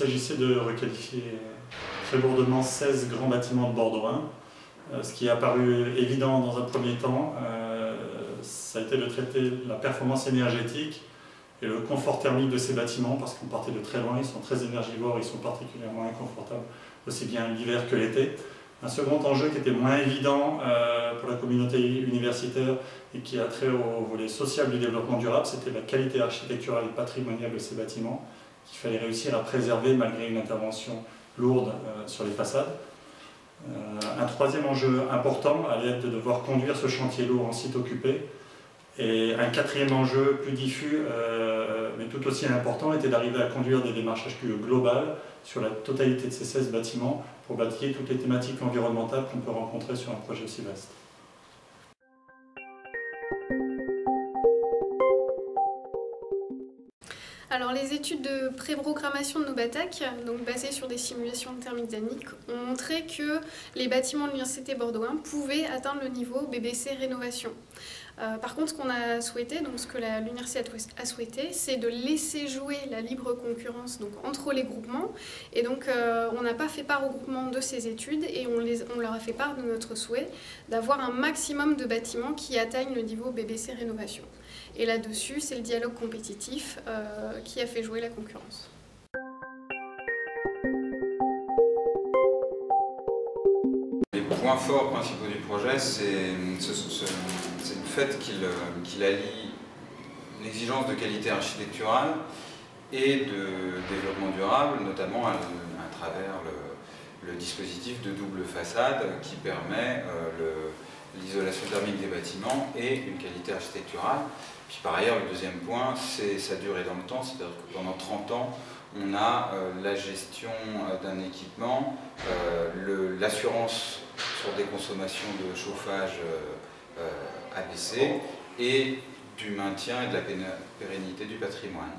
s'agissait de requalifier très lourdement 16 grands bâtiments de Bordeaux 1. Ce qui est apparu évident dans un premier temps, ça a été de traiter la performance énergétique et le confort thermique de ces bâtiments, parce qu'on partait de très loin, ils sont très énergivores, ils sont particulièrement inconfortables, aussi bien l'hiver que l'été. Un second enjeu qui était moins évident pour la communauté universitaire et qui a trait au volet social du développement durable, c'était la qualité architecturale et patrimoniale de ces bâtiments, qu'il fallait réussir à préserver malgré une intervention lourde sur les façades. Un troisième enjeu important allait être de devoir conduire ce chantier lourd en site occupé. Et un quatrième enjeu plus diffus, mais tout aussi important, était d'arriver à conduire des démarches HQE globales sur la totalité de ces 16 bâtiments pour bâtir toutes les thématiques environnementales qu'on peut rencontrer sur un projet aussi vaste. Alors les études de pré-programmation de Nobatec, donc basées sur des simulations thermiques dynamiques, ont montré que les bâtiments de l'Université Bordeaux 1 pouvaient atteindre le niveau BBC Rénovation. Par contre, ce qu'on a souhaité, donc ce que l'université a souhaité, c'est de laisser jouer la libre concurrence donc, entre les groupements. Et donc, on n'a pas fait part au groupement de ces études et on leur a fait part de notre souhait d'avoir un maximum de bâtiments qui atteignent le niveau BBC Rénovation. Et là-dessus, c'est le dialogue compétitif qui a fait jouer la concurrence. Les points forts principaux du projet, c'est le fait qu'il allie l'exigence de qualité architecturale et de développement durable, notamment à travers le dispositif de double façade qui permet l'isolation thermique des bâtiments et une qualité architecturale. Puis par ailleurs, le deuxième point, c'est sa durée dans le temps, c'est-à-dire que pendant 30 ans, on a la gestion d'un équipement, l'assurance sur des consommations de chauffage abaissées et du maintien et de la pérennité du patrimoine.